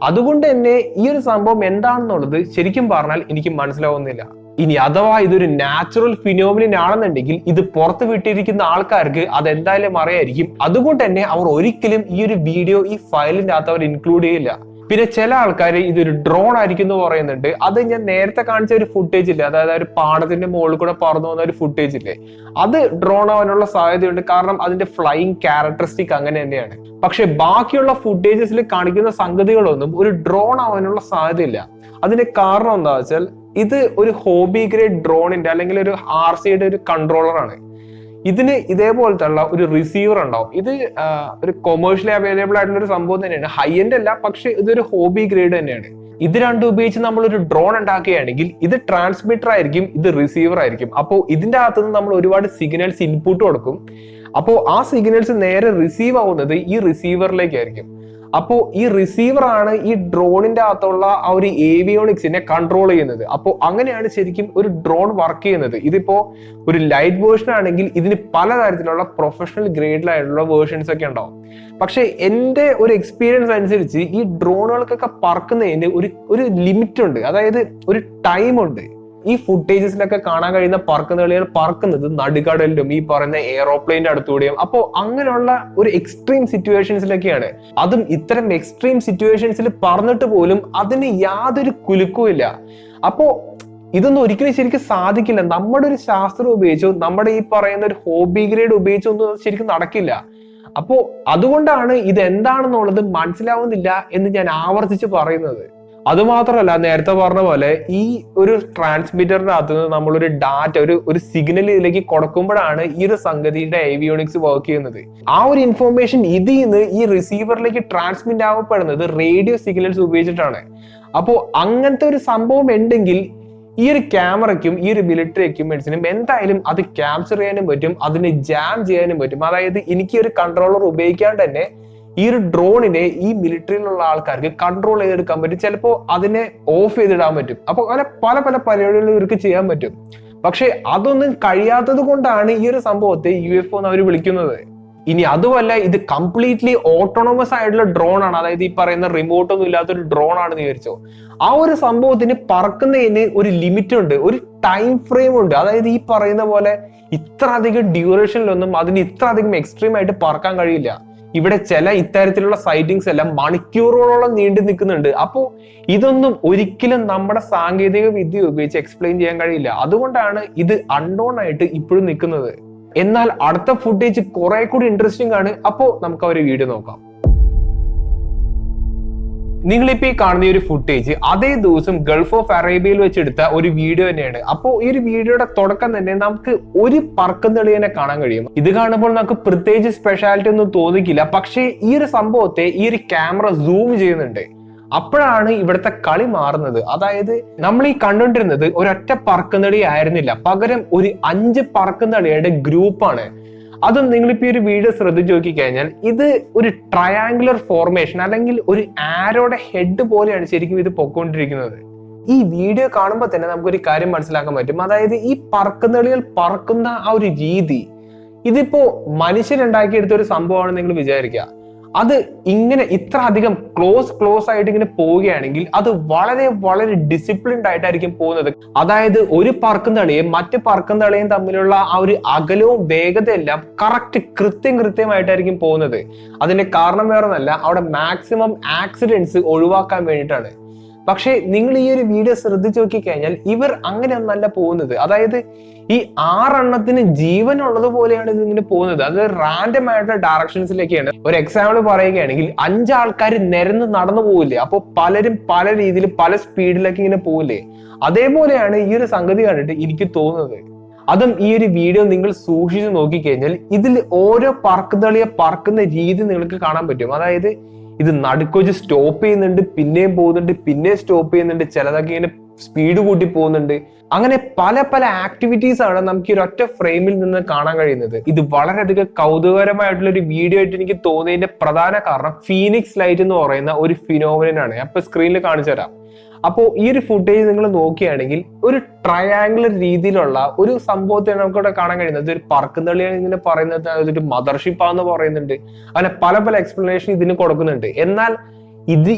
[SPEAKER 1] അതുകൊണ്ട് തന്നെ ഈ ഒരു സംഭവം എന്താണെന്നുള്ളത് ശരിക്കും പറഞ്ഞാൽ എനിക്ക് മനസ്സിലാവുന്നില്ല. ഇനി അഥവാ ഇതൊരു നാച്ചുറൽ ഫിനോമിനൻ ആണെന്നുണ്ടെങ്കിൽ ഇത് പുറത്ത് വിട്ടിരിക്കുന്ന ആൾക്കാർക്ക് അതെന്തായാലും അറിയായിരിക്കും. അതുകൊണ്ട് തന്നെ അവർ ഒരിക്കലും ഈ ഒരു വീഡിയോ ഈ ഫയലിന്റെ അകത്ത് അവർ ഇൻക്ലൂഡ് ചെയ്യില്ല. പിന്നെ ചില ആൾക്കാർ ഇതൊരു ഡ്രോൺ ആയിരിക്കും എന്ന് പറയുന്നുണ്ട്. അത് ഞാൻ നേരത്തെ കാണിച്ച ഒരു ഫുട്ടേജ് ഇല്ലേ, അതായത് ഒരു പാടത്തിന്റെ മുകളിൽ കൂടെ പറന്നു പോകുന്ന ഒരു ഫുട്ടേജ് ഇല്ലേ, അത് ഡ്രോൺ ആവാനുള്ള സാധ്യതയുണ്ട്. കാരണം അതിന്റെ ഫ്ലൈയിങ് ക്യാരക്ടറിസ്റ്റിക് അങ്ങനെ തന്നെയാണ്. പക്ഷെ ബാക്കിയുള്ള ഫുട്ടേജസിൽ കാണിക്കുന്ന സംഗതികളൊന്നും ഒരു ഡ്രോൺ ആവാനുള്ള സാധ്യതയില്ല. അതിന്റെ കാരണം എന്താ വെച്ചാൽ ഇത് ഒരു ഹോബി ഗ്രേഡ് ഡ്രോണിന്റെ അല്ലെങ്കിൽ ഒരു RCയുടെ ഒരു കൺട്രോളറാണ്. ഇതിന് ഇതേപോലത്തെ ഉള്ള ഒരു റിസീവർ ഉണ്ടാവും. ഇത് ഒരു കൊമേഴ്ഷ്യലി അവൈലബിൾ ആയിട്ടുള്ള ഒരു സംഭവം തന്നെയാണ്. ഹൈ എൻഡ് അല്ല, പക്ഷെ ഇതൊരു ഹോബി ഗ്രേഡ് തന്നെയാണ്. ഇത് രണ്ടും ഉപയോഗിച്ച് നമ്മൾ ഒരു ഡ്രോൺ ഉണ്ടാക്കുകയാണെങ്കിൽ ഇത് ട്രാൻസ്മിറ്റർ ആയിരിക്കും, ഇത് റിസീവർ ആയിരിക്കും. അപ്പോൾ ഇതിന്റെ അകത്തുനിന്ന് നമ്മൾ ഒരുപാട് സിഗ്നൽസ് ഇൻപുട്ട് കൊടുക്കും. അപ്പോൾ ആ സിഗ്നൽസ് നേരെ റിസീവ് ആവുന്നത് ഈ റിസീവറിലേക്കായിരിക്കും. അപ്പോൾ ഈ റിസീവർ ആണ് ഈ ഡ്രോണിന്റെ അകത്തുള്ള ആ ഒരു ഏവിയോണിക്സിനെ കൺട്രോൾ ചെയ്യുന്നത്. അപ്പോൾ അങ്ങനെയാണ് ശരിക്കും ഒരു ഡ്രോൺ വർക്ക് ചെയ്യുന്നത്. ഇതിപ്പോ ഒരു ലൈറ്റ് വേർഷൻ ആണെങ്കിൽ ഇതിന് പലതരത്തിലുള്ള പ്രൊഫഷണൽ ഗ്രേഡിലായിട്ടുള്ള വേർഷൻസ് ഒക്കെ ഉണ്ടാവും. പക്ഷെ എൻ്റെ ഒരു എക്സ്പീരിയൻസ് അനുസരിച്ച് ഈ ഡ്രോണുകൾക്കൊക്കെ പറക്കുന്നതിന് ഒരു ലിമിറ്റ് ഉണ്ട്, അതായത് ഒരു ടൈം ഉണ്ട്. ഈ ഫുട്ടേജസിലൊക്കെ കാണാൻ കഴിയുന്ന പറക്കുന്ന കളികൾ പറക്കുന്നത് നടുക്കടലിലും ഈ പറയുന്ന എയറോപ്ലെയിന്റെ അടുത്തുകൂടെയും. അപ്പോൾ അങ്ങനെയുള്ള ഒരു എക്സ്ട്രീം സിറ്റുവേഷൻസിലൊക്കെയാണ്. അതും ഇത്തരം എക്സ്ട്രീം സിറ്റുവേഷൻസിൽ പറഞ്ഞിട്ട് പോലും അതിന് യാതൊരു കുലുക്കവും ഇല്ല. അപ്പോ ഇതൊന്നും ഒരിക്കലും ശരിക്കും സാധിക്കില്ല. നമ്മുടെ ഒരു ശാസ്ത്രം ഉപയോഗിച്ചോ നമ്മുടെ ഈ പറയുന്ന ഒരു ഹോബി ഗ്രേഡ് ഉപയോഗിച്ചോ ഒന്നും ശരിക്കും നടക്കില്ല. അപ്പോ അതുകൊണ്ടാണ് ഇത് എന്താണെന്നുള്ളത് മനസ്സിലാവുന്നില്ല എന്ന് ഞാൻ ആവർത്തിച്ച് പറയുന്നത്. അതുമാത്രമല്ല, നേരത്തെ പറഞ്ഞ പോലെ ഈ ഒരു ട്രാൻസ്മിറ്ററിനകത്ത് നിന്ന് നമ്മളൊരു ഡാറ്റ ഒരു സിഗ്നൽ ഇതിലേക്ക് കൊടുക്കുമ്പോഴാണ് ഈ ഒരു സംഗതിയുടെ ഏവിയോണിക്സ് വർക്ക് ചെയ്യുന്നത്. ആ ഒരു ഇൻഫോർമേഷൻ ഇതിൽ നിന്ന് ഈ റിസീവറിലേക്ക് ട്രാൻസ്മിറ്റ് ആവപ്പെടുന്നത് റേഡിയോ സിഗ്നൽസ് ഉപയോഗിച്ചിട്ടാണ്. അപ്പോൾ അങ്ങനത്തെ ഒരു സംഭവം ഉണ്ടെങ്കിൽ ഈ ഒരു ക്യാമറയ്ക്കും ഈ ഒരു മിലിറ്ററി എക്യുപ്മെന്റ്സിനും എന്തായാലും അത് ക്യാപ്ചർ ചെയ്യാനും പറ്റും, അതിനെ ജാം ചെയ്യാനും പറ്റും. അതായത് എനിക്ക് ഒരു കൺട്രോളർ ഉപയോഗിക്കാണ്ട് തന്നെ ഈ ഒരു ഡ്രോണിനെ ഈ മിലിറ്ററിയിലുള്ള ആൾക്കാർക്ക് കൺട്രോൾ ചെയ്തെടുക്കാൻ പറ്റും. ചിലപ്പോൾ അതിനെ ഓഫ് ചെയ്തിടാൻ പറ്റും. അപ്പോൾ അങ്ങനെ പല പല പരിപാടികളും ഇവർക്ക് ചെയ്യാൻ പറ്റും. പക്ഷെ അതൊന്നും കഴിയാത്തത് കൊണ്ടാണ് ഈ ഒരു സംഭവത്തെ UFO എന്ന് അവർ വിളിക്കുന്നത്. ഇനി അതുമല്ല, ഇത് കംപ്ലീറ്റ്ലി ഓട്ടോണമസ് ആയിട്ടുള്ള ഡ്രോൺ ആണ്. അതായത് ഈ പറയുന്ന റിമോട്ട് ഒന്നും ഇല്ലാത്തൊരു ഡ്രോൺ ആണെന്ന് വിചാരിച്ചോ. ആ ഒരു സംഭവത്തിന് പറക്കുന്നതിന് ഒരു ലിമിറ്റ് ഉണ്ട്, ഒരു ടൈം ഫ്രെയിം ഉണ്ട്. അതായത് ഈ പറയുന്ന പോലെ ഇത്ര അധികം ഡ്യൂറേഷനിലൊന്നും അതിന് ഇത്ര അധികം എക്സ്ട്രീം ആയിട്ട് പറക്കാൻ കഴിയില്ല. ഇവിടെ ചില ഇത്തരത്തിലുള്ള സൈറ്റിങ്സ് എല്ലാം മണിക്കൂറുകളോളം നീണ്ടു നിൽക്കുന്നുണ്ട്. അപ്പോൾ ഇതൊന്നും ഒരിക്കലും നമ്മുടെ സാങ്കേതിക വിദ്യ ഉപയോഗിച്ച് എക്സ്പ്ലെയിൻ ചെയ്യാൻ കഴിയില്ല. അതുകൊണ്ടാണ് ഇത് അൺനോൺ ആയിട്ട് ഇപ്പോഴും നിൽക്കുന്നത്. എന്നാൽ അടുത്ത ഫുട്ടേജ് കുറെ കൂടി ഇൻട്രസ്റ്റിംഗ് ആണ്. അപ്പോൾ നമുക്ക് ആ ഒരു വീഡിയോ നോക്കാം. നിങ്ങളിപ്പോ ഈ കാണുന്ന ഈ ഒരു ഫുട്ടേജ് അതേ ദിവസം ഗൾഫ് ഓഫ് അറേബ്യയിൽ വെച്ചെടുത്ത ഒരു വീഡിയോ തന്നെയാണ്. അപ്പോൾ ഈ ഒരു വീഡിയോയുടെ തുടക്കം തന്നെ നമുക്ക് ഒരു പറക്കുന്നളിയെ കാണാൻ കഴിയും. ഇത് കാണുമ്പോൾ നമുക്ക് പ്രത്യേകിച്ച് സ്പെഷ്യാലിറ്റി ഒന്നും തോന്നിക്കില്ല. പക്ഷേ ഈ ഒരു സംഭവത്തെ ഈ ഒരു ക്യാമറ സൂം ചെയ്യുന്നുണ്ട്. അപ്പോഴാണ് ഇവിടുത്തെ കളി മാറുന്നത്. അതായത് നമ്മൾ ഈ കണ്ടുകൊണ്ടിരുന്നത് ഒരൊറ്റ പറക്കുന്നളി ആയിരുന്നില്ല, പകരം ഒരു 5 പറക്കുന്നളിയുടെ ഗ്രൂപ്പാണ്. അതും നിങ്ങളിപ്പോ ഈ ഒരു വീഡിയോ ശ്രദ്ധിച്ചു നോക്കിക്കഴിഞ്ഞാൽ ഇത് ഒരു ട്രയാങ്കുലർ ഫോർമേഷൻ അല്ലെങ്കിൽ ഒരു ആരോയുടെ ഹെഡ് പോലെയാണ് ശരിക്കും ഇത് പൊക്കോണ്ടിരിക്കുന്നത്. ഈ വീഡിയോ കാണുമ്പോൾ തന്നെ നമുക്കൊരു കാര്യം മനസ്സിലാക്കാൻ പറ്റും. അതായത് ഈ പറക്കുന്നളികൾ പറക്കുന്ന ആ ഒരു രീതി ഇതിപ്പോ മനുഷ്യരുണ്ടാക്കിയെടുത്ത ഒരു സംഭവമാണെന്ന് നിങ്ങൾ വിചാരിക്കുക. അത് ഇങ്ങനെ ഇത്ര അധികം ക്ലോസ് ആയിട്ട് ഇങ്ങനെ പോവുകയാണെങ്കിൽ അത് വളരെ വളരെ ഡിസിപ്ലിൻഡ് ആയിട്ടായിരിക്കും പോകുന്നത്. അതായത് ഒരു പറക്കുന്നളിയും മറ്റ് പറക്കുന്നളിയും തമ്മിലുള്ള ആ ഒരു അകലവും വേഗതയെല്ലാം കൃത്യമായിട്ടായിരിക്കും പോകുന്നത്. അതിന്റെ കാരണം വേറൊന്നല്ല, അവിടെ മാക്സിമം ആക്സിഡന്റ്സ് ഒഴിവാക്കാൻ വേണ്ടിയിട്ടാണ്. പക്ഷെ നിങ്ങൾ ഈ ഒരു വീഡിയോ ശ്രദ്ധിച്ചു നോക്കിക്കഴിഞ്ഞാൽ ഇവർ അങ്ങനെയൊന്നല്ല പോകുന്നത്. അതായത് ഈ 6 എണ്ണത്തിന് ജീവനുള്ളത് പോലെയാണ് ഇത് ഇങ്ങനെ പോകുന്നത്. അത് റാൻഡം ആയിട്ടുള്ള ഡയറക്ഷൻസിലേക്കാണ്. ഒരു എക്സാമ്പിൾ പറയുകയാണെങ്കിൽ 5 ആൾക്കാർ നിരന്ന് നടന്നു പോകില്ലേ, അപ്പോൾ പലരും പല രീതിയിൽ പല സ്പീഡിലേക്ക് ഇങ്ങനെ പോകില്ലേ, അതേപോലെയാണ് ഈ ഒരു സംഗതി കണ്ടിട്ട് എനിക്ക് തോന്നുന്നത്. അതും ഈ ഒരു വീഡിയോ നിങ്ങൾ സൂക്ഷിച്ച് നോക്കിക്കഴിഞ്ഞാൽ ഇതിൽ ഓരോ പറക്കുന്നളിയെ പറക്കുന്ന രീതി നിങ്ങൾക്ക് കാണാൻ പറ്റും. അതായത് ഇത് നടുക്ക് വെച്ച് സ്റ്റോപ്പ് ചെയ്യുന്നുണ്ട്, പിന്നെയും പോകുന്നുണ്ട്, പിന്നെയും സ്റ്റോപ്പ് ചെയ്യുന്നുണ്ട്. ചിലതൊക്കെ ഇങ്ങനെ സ്പീഡ് കൂട്ടി പോകുന്നുണ്ട്. അങ്ങനെ പല പല ആക്ടിവിറ്റീസ് ആണ് നമുക്ക് ഈ ഒരൊറ്റ ഫ്രെയിമിൽ നിന്ന് കാണാൻ കഴിയുന്നത്. ഇത് വളരെയധികം കൗതുകകരമായിട്ടുള്ള ഒരു വീഡിയോ ആയിട്ട് എനിക്ക് തോന്നിയതിന്റെ പ്രധാന കാരണം ഫീനിക്സ് ലൈറ്റ് എന്ന് പറയുന്ന ഒരു ഫിനോമിനൻ ആണ്. അപ്പൊ സ്ക്രീനിൽ കാണിച്ചു തരാം. അപ്പോൾ ഈ ഒരു ഫുട്ടേജ് നിങ്ങൾ നോക്കുകയാണെങ്കിൽ ഒരു ട്രയാങ്കുലർ രീതിയിലുള്ള ഒരു സംഭവത്തെ നമുക്കിവിടെ കാണാൻ കഴിയുന്നത്. ഒരു പറക്കുന്നളിയാണ് ഇങ്ങനെ പറയുന്നത്, അതൊരു മദർഷിപ്പാന്ന് പറയുന്നുണ്ട്. അങ്ങനെ പല പല എക്സ്പ്ലനേഷൻ ഇതിന് കൊടുക്കുന്നുണ്ട്. എന്നാൽ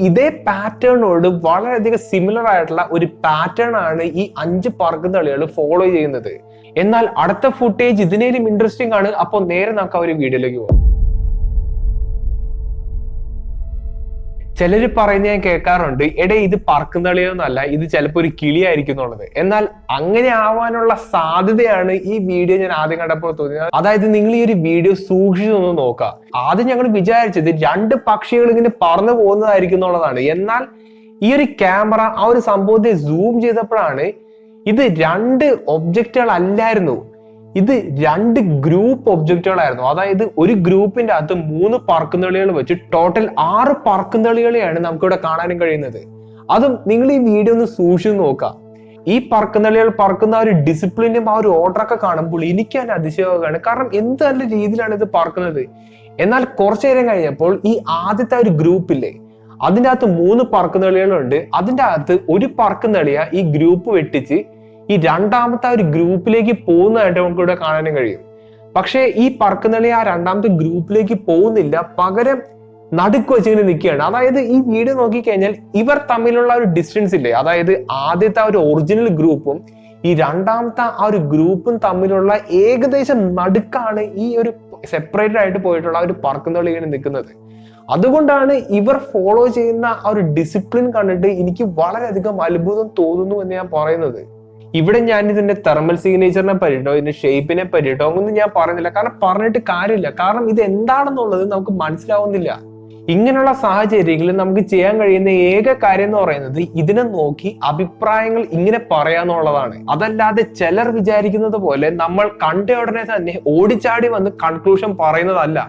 [SPEAKER 1] ഇതേ പാറ്റേണോട് വളരെയധികം സിമിലർ ആയിട്ടുള്ള ഒരു പാറ്റേൺ ആണ് ഈ 5 പറക്കുന്നളികൾ ഫോളോ ചെയ്യുന്നത്. എന്നാൽ അടുത്ത ഫുട്ടേജ് ഇതിനേലും ഇൻട്രസ്റ്റിംഗ് ആണ്. അപ്പോൾ നേരെ നമുക്ക് ആ ഒരു വീഡിയോയിലേക്ക് പോകാം. ചിലർ പറയുന്ന ഞാൻ കേൾക്കാറുണ്ട്, എടേ ഇത് പറക്കുന്നളിയൊന്നല്ല, ഇത് ചിലപ്പോൾ ഒരു കിളിയായിരിക്കും എന്നുള്ളത്. എന്നാൽ അങ്ങനെ ആവാനുള്ള സാധ്യതയാണ് ഈ വീഡിയോ ഞാൻ ആദ്യം കണ്ടപ്പോൾ തോന്നിയത്. അതായത് നിങ്ങൾ ഈ ഒരു വീഡിയോ സൂക്ഷിച്ചൊന്ന് നോക്കുക. ആദ്യം ഞങ്ങൾ വിചാരിച്ചത് 2 പക്ഷികൾ ഇങ്ങനെ പറന്നു പോകുന്നതായിരിക്കും എന്നുള്ളതാണ്. എന്നാൽ ഈ ഒരു ക്യാമറ ആ ഒരു സംഭവത്തെ സൂം ചെയ്തപ്പോഴാണ് ഇത് 2 ഒബ്ജക്റ്റുകൾ അല്ലായിരുന്നു, ഇത് 2 ഗ്രൂപ്പ് ഒബ്ജക്റ്റുകളായിരുന്നു. അതായത് ഒരു ഗ്രൂപ്പിന്റെ അകത്ത് 3 പറക്കുന്നളികൾ വെച്ച് ടോട്ടൽ 6 പറക്കുന്നളികളെയാണ് നമുക്കിവിടെ കാണാനും കഴിയുന്നത്. അതും നിങ്ങൾ ഈ വീഡിയോ ഒന്ന് സൂക്ഷിച്ചു നോക്കുക. ഈ പറക്കുന്നളികൾ പറക്കുന്ന ആ ഒരു ഡിസിപ്ലിനും ആ ഒരു ഓർഡറൊക്കെ കാണുമ്പോൾ എനിക്ക് തന്നെ അതിശയമാണ്. കാരണം എന്ത് നല്ല രീതിയിലാണ് ഇത് പറക്കുന്നത്. എന്നാൽ കുറച്ചു നേരം കഴിഞ്ഞപ്പോൾ ഈ ആദ്യത്തെ ഒരു ഗ്രൂപ്പില്ലേ, അതിൻ്റെ അകത്ത് 3 പറക്കുന്നളികളുണ്ട്. അതിൻ്റെ അകത്ത് ഒരു പറക്കുന്നളിയ ഈ ഗ്രൂപ്പ് വെട്ടിച്ച് ഈ രണ്ടാമത്തെ ഒരു ഗ്രൂപ്പിലേക്ക് പോകുന്നതായിട്ട് നമുക്ക് ഇവിടെ കാണാനും കഴിയും. പക്ഷേ ഈ പറക്കുന്നളി ആ രണ്ടാമത്തെ ഗ്രൂപ്പിലേക്ക് പോകുന്നില്ല, പകരം നടുക്ക് വെച്ചിങ്ങനെ നിൽക്കുകയാണ്. അതായത് ഈ വീഡിയോ നോക്കിക്കഴിഞ്ഞാൽ ഇവർ തമ്മിലുള്ള ഒരു ഡിസ്റ്റൻസ് ഇല്ലേ, അതായത് ആദ്യത്തെ ഒരു ഒറിജിനൽ ഗ്രൂപ്പും ഈ രണ്ടാമത്തെ ആ ഒരു ഗ്രൂപ്പും തമ്മിലുള്ള ഏകദേശം നടുക്കാണ് ഈ ഒരു സെപ്പറേറ്റഡ് ആയിട്ട് പോയിട്ടുള്ള ഒരു പറക്കുന്നളി ഇങ്ങനെ നിൽക്കുന്നത്. അതുകൊണ്ടാണ് ഇവർ ഫോളോ ചെയ്യുന്ന ആ ഒരു ഡിസിപ്ലിൻ കണ്ടിട്ട് എനിക്ക് വളരെയധികം അത്ഭുതം തോന്നുന്നു എന്ന് ഞാൻ പറയുന്നത്. ഇവിടെ ഞാൻ ഇതിന്റെ തെർമൽ സിഗ്നേച്ചറിനെ പറ്റിയിട്ടോ ഇതിന്റെ ഷേപ്പിനെ പറ്റിയിട്ടോ ഒന്നും ഞാൻ പറയുന്നില്ല. കാരണം പറഞ്ഞിട്ട് കാര്യമില്ല. കാരണം ഇത് എന്താണെന്നുള്ളത് നമുക്ക് മനസ്സിലാവുന്നില്ല. ഇങ്ങനെയുള്ള സാഹചര്യങ്ങളിൽ നമുക്ക് ചെയ്യാൻ കഴിയുന്ന ഏക കാര്യം എന്ന് പറയുന്നത് ഇതിനെ നോക്കി അഭിപ്രായങ്ങൾ ഇങ്ങനെ പറയാന്നുള്ളതാണ്. അതല്ലാതെ ചിലർ വിചാരിക്കുന്നത് പോലെ നമ്മൾ കണ്ട ഉടനെ തന്നെ ഓടിച്ചാടി വന്ന് കൺക്ലൂഷൻ പറയുന്നതല്ല.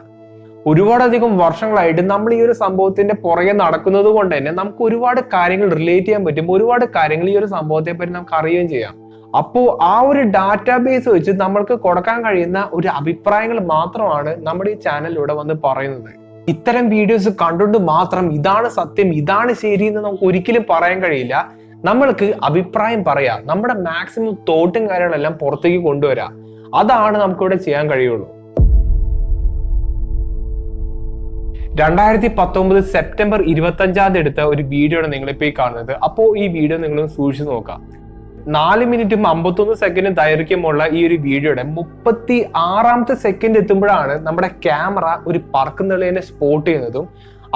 [SPEAKER 1] ഒരുപാടധികം വർഷങ്ങളായിട്ട് നമ്മൾ ഈ ഒരു സംഭവത്തിന്റെ പുറകെ നടക്കുന്നത് കൊണ്ട് തന്നെ നമുക്ക് ഒരുപാട് കാര്യങ്ങൾ റിലേറ്റ് ചെയ്യാൻ പറ്റും. ഒരുപാട് കാര്യങ്ങൾ ഈ ഒരു സംഭവത്തെ പറ്റി നമുക്ക് അറിയുകയും ചെയ്യാം. അപ്പോൾ ആ ഒരു ഡാറ്റാബേസ് വെച്ച് നമ്മൾക്ക് കൊടുക്കാൻ കഴിയുന്ന ഒരു അഭിപ്രായങ്ങൾ മാത്രമാണ് നമ്മുടെ ഈ ചാനലിലൂടെ വന്ന് പറയുന്നത്. ഇത്തരം വീഡിയോസ് കണ്ടുകൊണ്ട് മാത്രം ഇതാണ് സത്യം, ഇതാണ് ശരി എന്ന് നമുക്ക് ഒരിക്കലും പറയാൻ കഴിയില്ല. നമ്മൾക്ക് അഭിപ്രായം പറയാം, നമ്മുടെ മാക്സിമം തോട്ടും കാര്യങ്ങളെല്ലാം പുറത്തേക്ക് കൊണ്ടുവരാം. അതാണ് നമുക്കിവിടെ ചെയ്യാൻ കഴിയുള്ളൂ. 2019 സെപ്റ്റംബർ 25 എടുത്ത ഒരു വീഡിയോ ആണ് നിങ്ങളിപ്പോ ഈ കാണുന്നത്. അപ്പോൾ ഈ വീഡിയോ നിങ്ങൾ സൂക്ഷിച്ചു നോക്കാം. 4 മിനിറ്റും 51 സെക്കൻഡും ദൈർഘ്യമുള്ള ഈ ഒരു വീഡിയോയുടെ 36ാമത്തെ സെക്കൻഡ് എത്തുമ്പോഴാണ് നമ്മുടെ ക്യാമറ ഒരു പറക്കുന്നളിയെ സ്പോട്ട് ചെയ്യുന്നതും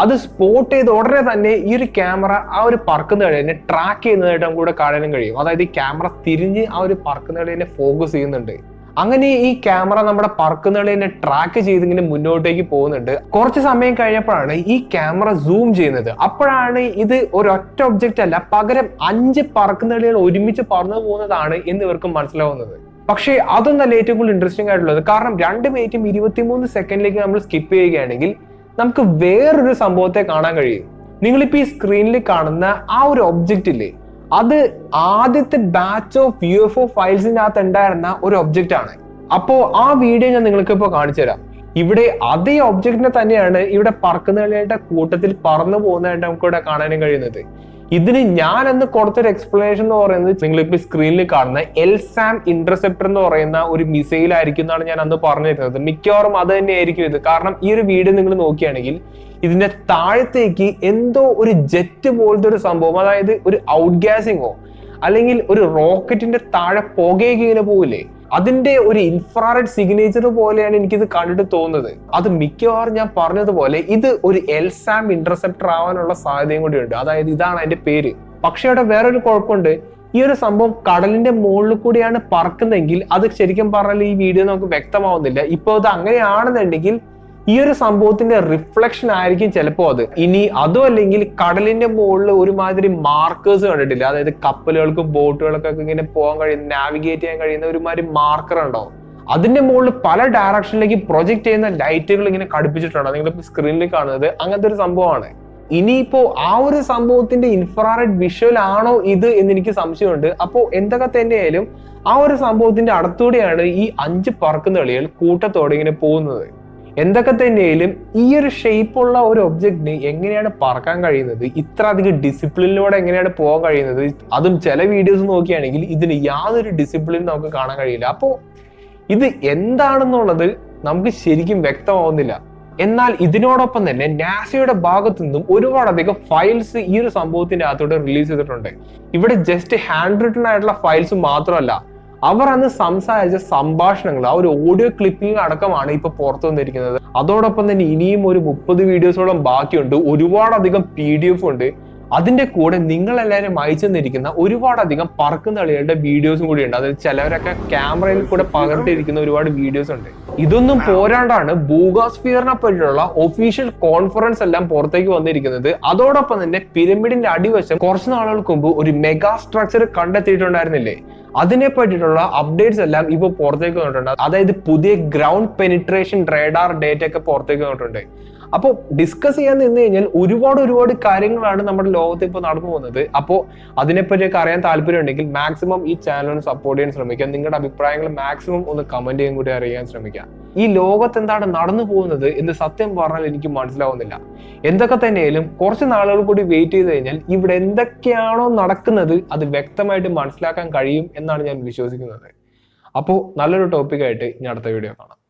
[SPEAKER 1] അത് സ്പോട്ട് ചെയ്ത ഉടനെ തന്നെ ഈ ഒരു ക്യാമറ ആ ഒരു പറക്കുന്നളിയെ ട്രാക്ക് ചെയ്യുന്നതായിട്ട് നമുക്ക് ഇവിടെ കാണാനും കഴിയും. അതായത് ഈ ക്യാമറ തിരിഞ്ഞ് ആ ഒരു പറക്കുന്നളിയെ ഫോക്കസ് ചെയ്യുന്നുണ്ട്. അങ്ങനെ ഈ ക്യാമറ നമ്മുടെ പറക്കുന്നളിയെ ട്രാക്ക് ചെയ്ത് ഇങ്ങനെ മുന്നോട്ടേക്ക് പോകുന്നുണ്ട്. കുറച്ച് സമയം കഴിഞ്ഞപ്പോഴാണ് ഈ ക്യാമറ സൂം ചെയ്യുന്നത്. അപ്പോഴാണ് ഇത് ഒരൊറ്റ ഒബ്ജക്റ്റ് അല്ല, പകരം 5 പറക്കുന്നളികൾ ഒരുമിച്ച് പറന്നു പോകുന്നതാണ് എന്ന് ഇവർക്ക് മനസ്സിലാവുന്നത്. പക്ഷേ അതൊന്നല്ല ഏറ്റവും കൂടുതൽ ഇൻട്രസ്റ്റിംഗ് ആയിട്ടുള്ളത്. കാരണം 2 മിനിറ്റും 23 സെക്കൻഡിലേക്ക് നമ്മൾ സ്കിപ്പ് ചെയ്യുകയാണെങ്കിൽ നമുക്ക് വേറൊരു സംഭവത്തെ കാണാൻ കഴിയും. നിങ്ങളിപ്പോ ഈ സ്ക്രീനിൽ കാണുന്ന ആ ഒരു ഒബ്ജക്റ്റ് ഇല്ലേ, അത് ആദ്യത്തെ ബാച്ച് ഓഫ് UFO ഫയൽസിനകത്ത് ഉണ്ടായിരുന്ന ഒരു ഒബ്ജക്റ്റ് ആണ്. അപ്പോ ആ വീഡിയോ ഞാൻ നിങ്ങൾക്ക് ഇപ്പോൾ കാണിച്ചു തരാം. ഇവിടെ അതേ ഒബ്ജക്റ്റിനെ തന്നെയാണ് ഇവിടെ പറക്കുന്നളിയുടെ കൂട്ടത്തിൽ പറന്നു പോകുന്നതായിട്ട് നമുക്ക് ഇവിടെ കാണാനും കഴിയുന്നത്. ഇതിന് ഞാൻ എന്ന് കൊടുത്തൊരു എക്സ്പ്ലനേഷൻ എന്ന് പറയുന്നത് നിങ്ങളിപ്പോ സ്ക്രീനിൽ കാണുന്ന എൽസാം ഇന്റർസെപ്റ്റർ എന്ന് പറയുന്ന ഒരു മിസൈൽ ആയിരിക്കും എന്നാണ് ഞാൻ അന്ന് പറഞ്ഞിരുന്നത്. മിക്കവാറും അത് തന്നെയായിരിക്കും ഇത്. കാരണം ഈ ഒരു വീഡിയോ നിങ്ങൾ നോക്കുകയാണെങ്കിൽ ഇതിന്റെ താഴത്തേക്ക് എന്തോ ഒരു ജെറ്റ് പോലത്തെ ഒരു സംഭവം, അതായത് ഒരു ഔട്ട് ഗ്യാസിങ്ങോ അല്ലെങ്കിൽ ഒരു റോക്കറ്റിന്റെ താഴെ പുകയൊക്കെ ഇങ്ങനെ പോകില്ലേ, അതിന്റെ ഒരു ഇൻഫ്രാറെഡ് സിഗ്നേച്ചർ പോലെയാണ് എനിക്കിത് കണ്ടിട്ട് തോന്നുന്നത്. അത് മിക്കവാറും ഞാൻ പറഞ്ഞതുപോലെ ഇത് ഒരു എൽസാം ഇന്റർസെപ്റ്റർ ആവാനുള്ള സാധ്യതയും കൂടി ഉണ്ട്. അതായത് ഇതാണ് അതിന്റെ പേര്. പക്ഷെ അവിടെ വേറൊരു കുഴപ്പമുണ്ട്. ഈ ഒരു സംഭവം കടലിന്റെ മുകളിൽ കൂടിയാണ് പറക്കുന്നതെങ്കിൽ അത് ശരിക്കും പറഞ്ഞാൽ ഈ വീഡിയോ നമുക്ക് വ്യക്തമാവുന്നില്ല. ഇപ്പൊ അത് അങ്ങനെയാണെന്നുണ്ടെങ്കിൽ ഈ ഒരു സംഭവത്തിന്റെ റിഫ്ലക്ഷൻ ആയിരിക്കും ചിലപ്പോൾ അത്. ഇനി അതും അല്ലെങ്കിൽ കടലിന്റെ മുകളിൽ ഒരുമാതിരി മാർക്കേഴ്സ് കണ്ടിട്ടില്ല, അതായത് കപ്പലുകൾക്കും ബോട്ടുകൾക്കൊക്കെ ഇങ്ങനെ പോകാൻ കഴിയുന്ന, നാവിഗേറ്റ് ചെയ്യാൻ കഴിയുന്ന ഒരുമാതിരി മാർക്കർ ഉണ്ടാവും. അതിന്റെ മുകളിൽ പല ഡയറക്ഷനിലേക്ക് പ്രൊജക്ട് ചെയ്യുന്ന ലൈറ്റുകൾ ഇങ്ങനെ ഘടിപ്പിച്ചിട്ടുണ്ട്. നിങ്ങളിപ്പോ സ്ക്രീനിൽ കാണുന്നത് അങ്ങനത്തെ ഒരു സംഭവമാണ്. ഇനിയിപ്പോ ആ ഒരു സംഭവത്തിന്റെ ഇൻഫ്രാറെഡ് വിഷ്വൽ ആണോ ഇത് എന്ന് എനിക്ക് സംശയമുണ്ട്. അപ്പോൾ എന്തൊക്കെ തന്നെയായാലും ആ ഒരു സംഭവത്തിന്റെ അടുത്തൂടെയാണ് ഈ 5 പറക്കുന്ന കളികൾ കൂട്ടത്തോടെ ഇങ്ങനെ പോകുന്നത്. എന്തൊക്കെ തന്നെയായാലും ഈ ഒരു ഷേപ്പുള്ള ഒരു ഒബ്ജക്റ്റിന് എങ്ങനെയാണ് പറക്കാൻ കഴിയുന്നത്, ഇത്ര അധികം ഡിസിപ്ലിനിലൂടെ എങ്ങനെയാണ് പോകാൻ കഴിയുന്നത്, അതും ചില വീഡിയോസ് നോക്കുകയാണെങ്കിൽ ഇതിന് യാതൊരു ഡിസിപ്ലിൻ നമുക്ക് കാണാൻ കഴിയില്ല. അപ്പോൾ ഇത് എന്താണെന്നുള്ളത് നമുക്ക് ശരിക്കും വ്യക്തമാവുന്നില്ല. എന്നാൽ ഇതിനോടൊപ്പം തന്നെ നാസയുടെ ഭാഗത്തു നിന്നും ഒരുപാടധികം ഫയൽസ് ഈ ഒരു സംഭവത്തിന്റെ അകത്തോട്ട് റിലീസ് ചെയ്തിട്ടുണ്ട്. ഇവിടെ ജസ്റ്റ് ഹാൻഡ് റിട്ടൺ ആയിട്ടുള്ള ഫയൽസ് മാത്രമല്ല, അവർ അന്ന് സംസാരിച്ച സംഭാഷണങ്ങൾ, ആ ഒരു ഓഡിയോ ക്ലിപ്പിംഗ് അടക്കമാണ് ഇപ്പൊ പുറത്തു വന്നിരിക്കുന്നത്. അതോടൊപ്പം തന്നെ ഇനിയും ഒരു 30 വീഡിയോസോളം ബാക്കിയുണ്ട്, ഒരുപാടധികം PDF ഉണ്ട്. അതിന്റെ കൂടെ നിങ്ങൾ എല്ലാവരും അയച്ചെന്നിരിക്കുന്ന ഒരുപാടധികം പറക്കുന്ന കളികളുടെ വീഡിയോസും കൂടി ഉണ്ട്. അതായത് ചിലവരൊക്കെ ക്യാമറയിൽ കൂടെ പകർത്തിയിരിക്കുന്ന ഒരുപാട് വീഡിയോസ് ഉണ്ട്. ഇതൊന്നും പോരാണ്ടാണ് ബൂഗോസ്ഫിയറിനെ പറ്റിയുള്ള ഒഫീഷ്യൽ കോൺഫറൻസ് എല്ലാം പുറത്തേക്ക് വന്നിരിക്കുന്നത്. അതോടൊപ്പം തന്നെ പിരമിഡിന്റെ അടിവശം കുറച്ച് നാളുകൾക്ക് മുമ്പ് ഒരു മെഗാ സ്ട്രക്ചർ കണ്ടെത്തിയിട്ടുണ്ടായിരുന്നില്ലേ, അതിനെ പറ്റിയിട്ടുള്ള അപ്ഡേറ്റ്സ് എല്ലാം ഇപ്പൊ പുറത്തേക്ക് വന്നിട്ടുണ്ട്. അതായത് പുതിയ ഗ്രൗണ്ട് പെനിട്രേഷൻ റേഡാർ ഡേറ്റ ഒക്കെ പുറത്തേക്ക് വന്നിട്ടുണ്ട്. അപ്പോൾ ഡിസ്കസ് ചെയ്യാൻ നിന്ന് കഴിഞ്ഞാൽ ഒരുപാട് കാര്യങ്ങളാണ് നമ്മുടെ ലോകത്ത് ഇപ്പോൾ നടന്നു പോകുന്നത്. അപ്പോൾ അതിനെപ്പറ്റിയൊക്കെ അറിയാൻ താല്പര്യം ഉണ്ടെങ്കിൽ മാക്സിമം ഈ ചാനൽ ഒന്ന് സപ്പോർട്ട് ചെയ്യാൻ ശ്രമിക്കുക. നിങ്ങളുടെ അഭിപ്രായങ്ങൾ മാക്സിമം ഒന്ന് കമന്റ് ചെയ്യാൻ കൂടി അറിയാൻ ശ്രമിക്കുക. ഈ ലോകത്ത് എന്താണ് നടന്നു പോകുന്നത് എന്ന് സത്യം പറഞ്ഞാൽ എനിക്ക് മനസ്സിലാവുന്നില്ല. എന്തൊക്കെ തന്നെയായാലും കുറച്ച് നാളുകൾ കൂടി വെയിറ്റ് ചെയ്ത് കഴിഞ്ഞാൽ ഇവിടെ എന്തൊക്കെയാണോ നടക്കുന്നത് അത് വ്യക്തമായിട്ട് മനസ്സിലാക്കാൻ കഴിയും എന്നാണ് ഞാൻ വിശ്വസിക്കുന്നത്. അപ്പോൾ നല്ലൊരു ടോപ്പിക്കായിട്ട് ഇനി അടുത്ത വീഡിയോ കാണാം.